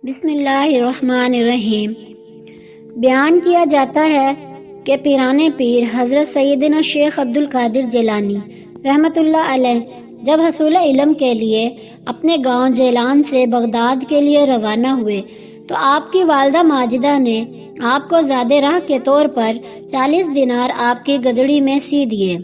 بسم اللہ الرحمن الرحیم۔ بیان کیا جاتا ہے کہ پیران پیر حضرت سیدنا شیخ عبدالقادر جیلانی رحمۃ اللہ علیہ جب حصول علم کے لیے اپنے گاؤں جیلان سے بغداد کے لیے روانہ ہوئے تو آپ کی والدہ ماجدہ نے آپ کو زیادہ راہ کے طور پر 40 دینار آپ کی گدڑی میں سی دیے۔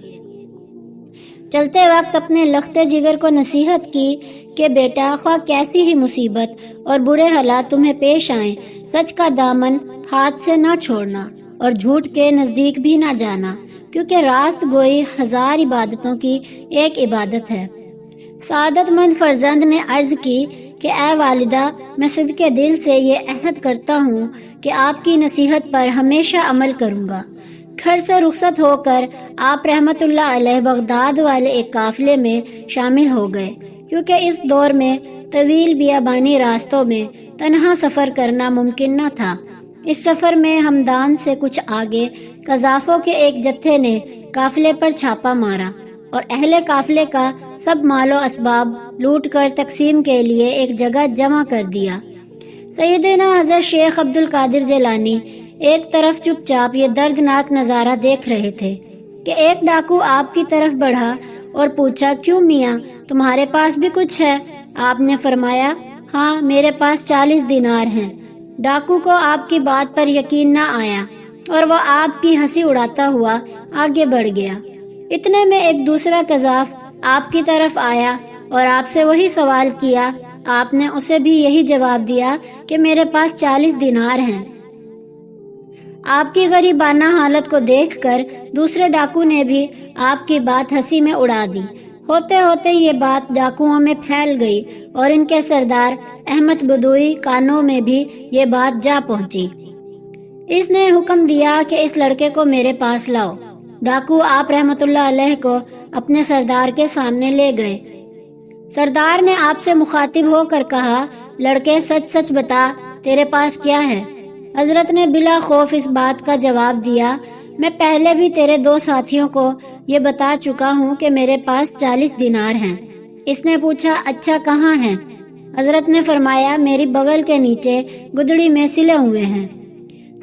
چلتے وقت اپنے لختے جگر کو نصیحت کی کہ بیٹا، خواہ کیسی ہی مصیبت اور برے حالات تمہیں پیش آئیں، سچ کا دامن ہاتھ سے نہ چھوڑنا اور جھوٹ کے نزدیک بھی نہ جانا، کیونکہ راست گوئی 1000 عبادتوں کی ایک عبادت ہے۔ سعادت مند فرزند نے عرض کی کہ اے والدہ، میں صدقے دل سے یہ عہد کرتا ہوں کہ آپ کی نصیحت پر ہمیشہ عمل کروں گا۔ گھر سے رخصت ہو کر آپ رحمت اللہ علیہ بغداد والے ایک قافلے میں شامل ہو گئے، کیونکہ اس دور میں طویل بیابانی راستوں میں تنہا سفر کرنا ممکن نہ تھا۔ اس سفر میں ہمدان سے کچھ آگے قذافوں کے ایک جتھے نے قافلے پر چھاپا مارا اور اہل قافلے کا سب مال و اسباب لوٹ کر تقسیم کے لیے ایک جگہ جمع کر دیا۔ سیدنا حضرت شیخ عبدالقادر جیلانی ایک طرف چپ چاپ یہ دردناک نظارہ دیکھ رہے تھے کہ ایک ڈاکو آپ کی طرف بڑھا اور پوچھا، کیوں میاں، تمہارے پاس بھی کچھ ہے؟ آپ نے فرمایا، ہاں، میرے پاس 40 دینار ہیں۔ ڈاکو کو آپ کی بات پر یقین نہ آیا اور وہ آپ کی ہنسی اڑاتا ہوا آگے بڑھ گیا۔ اتنے میں ایک دوسرا قذاف آپ کی طرف آیا اور آپ سے وہی سوال کیا۔ آپ نے اسے بھی یہی جواب دیا کہ میرے پاس 40 دینار ہیں۔ آپ کی غریبانہ حالت کو دیکھ کر دوسرے ڈاکو نے بھی آپ کی بات ہنسی میں اڑا دی۔ ہوتے ہوتے یہ بات ڈاکوؤں میں پھیل گئی اور ان کے سردار احمد بدوئی کانوں میں بھی یہ بات جا پہنچی۔ اس نے حکم دیا کہ اس لڑکے کو میرے پاس لاؤ۔ ڈاکو آپ رحمت اللہ علیہ کو اپنے سردار کے سامنے لے گئے۔ سردار نے آپ سے مخاطب ہو کر کہا، لڑکے، سچ سچ بتا، تیرے پاس کیا ہے؟ حضرت نے بلا خوف اس بات کا جواب دیا، میں پہلے بھی تیرے 2 ساتھیوں کو یہ بتا چکا ہوں کہ میرے پاس 40 دینار ہیں۔ اس نے پوچھا، اچھا کہاں ہیں؟ حضرت نے فرمایا، میری بغل کے نیچے گدڑی میں سلے ہوئے ہیں۔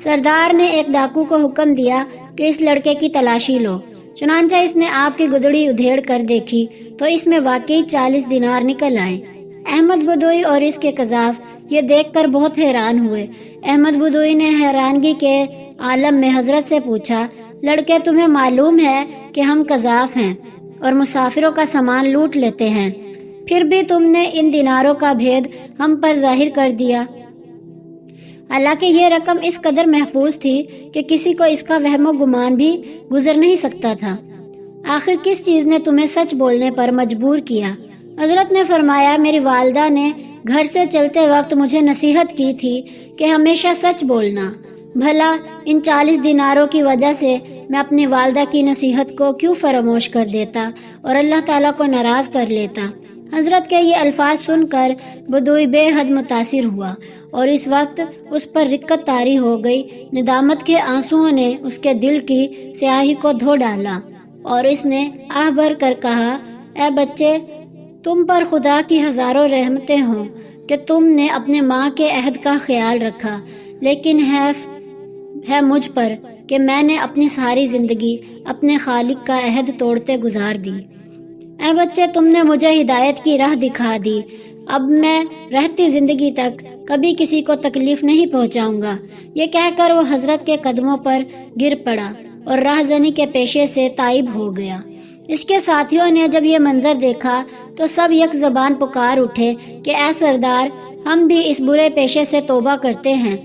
سردار نے ایک ڈاکو کو حکم دیا کہ اس لڑکے کی تلاشی لو۔ چنانچہ اس نے آپ کی گدڑی ادھیڑ کر دیکھی تو اس میں واقعی 40 دینار نکل آئے۔ احمد بدوئی اور اس کے قذاف یہ دیکھ کر بہت حیران ہوئے۔ احمد بدوئی نے حیرانگی کے عالم میں حضرت سے پوچھا، لڑکے، تمہیں معلوم ہے کہ ہم قذاف ہیں اور مسافروں کا سامان لوٹ لیتے ہیں، پھر بھی تم نے ان دیناروں کا بھید ہم پر ظاہر کر دیا، حالانکہ یہ رقم اس قدر محفوظ تھی کہ کسی کو اس کا وہم و گمان بھی گزر نہیں سکتا تھا۔ آخر کس چیز نے تمہیں سچ بولنے پر مجبور کیا؟ حضرت نے فرمایا، میری والدہ نے گھر سے چلتے وقت مجھے نصیحت کی تھی کہ ہمیشہ سچ بولنا۔ بھلا ان 40 دیناروں کی وجہ سے میں اپنی والدہ کی نصیحت کو کیوں فراموش کر دیتا اور اللہ تعالیٰ کو ناراض کر لیتا؟ حضرت کے یہ الفاظ سن کر بدوئی بے حد متاثر ہوا اور اس وقت اس پر رقت طاری ہو گئی۔ ندامت کے آنسوؤں نے اس کے دل کی سیاہی کو دھو ڈالا اور اس نے آہ بھر کر کہا، اے بچے، تم پر خدا کی ہزاروں رحمتیں ہوں کہ تم نے اپنے ماں کے عہد کا خیال رکھا، لیکن حیف ہے مجھ پر کہ میں نے اپنی ساری زندگی اپنے خالق کا عہد توڑتے گزار دی۔ اے بچے، تم نے مجھے ہدایت کی راہ دکھا دی، اب میں رہتی زندگی تک کبھی کسی کو تکلیف نہیں پہنچاؤں گا۔ یہ کہہ کر وہ حضرت کے قدموں پر گر پڑا اور راہزنی کے پیشے سے تائب ہو گیا۔ اس کے ساتھیوں نے جب یہ منظر دیکھا تو سب یک زبان پکار اٹھے کہ اے سردار، ہم بھی اس برے پیشے سے توبہ کرتے ہیں۔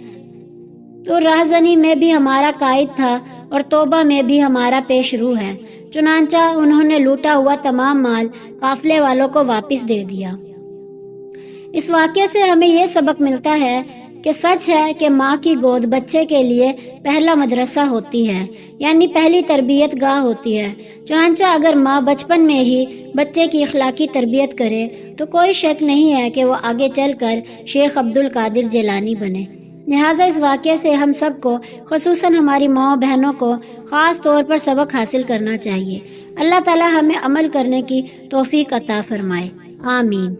تو راہزنی میں بھی ہمارا قائد تھا اور توبہ میں بھی ہمارا پیش رو ہے۔ چنانچہ انہوں نے لوٹا ہوا تمام مال قافلے والوں کو واپس دے دیا۔ اس واقعے سے ہمیں یہ سبق ملتا ہے کہ سچ ہے کہ ماں کی گود بچے کے لیے پہلا مدرسہ ہوتی ہے، یعنی پہلی تربیت گاہ ہوتی ہے۔ چنانچہ اگر ماں بچپن میں ہی بچے کی اخلاقی تربیت کرے تو کوئی شک نہیں ہے کہ وہ آگے چل کر شیخ عبدالقادر جیلانی بنے۔ لہٰذا اس واقعے سے ہم سب کو، خصوصاً ہماری ماں بہنوں کو خاص طور پر سبق حاصل کرنا چاہیے۔ اللہ تعالی ہمیں عمل کرنے کی توفیق عطا فرمائے، آمین۔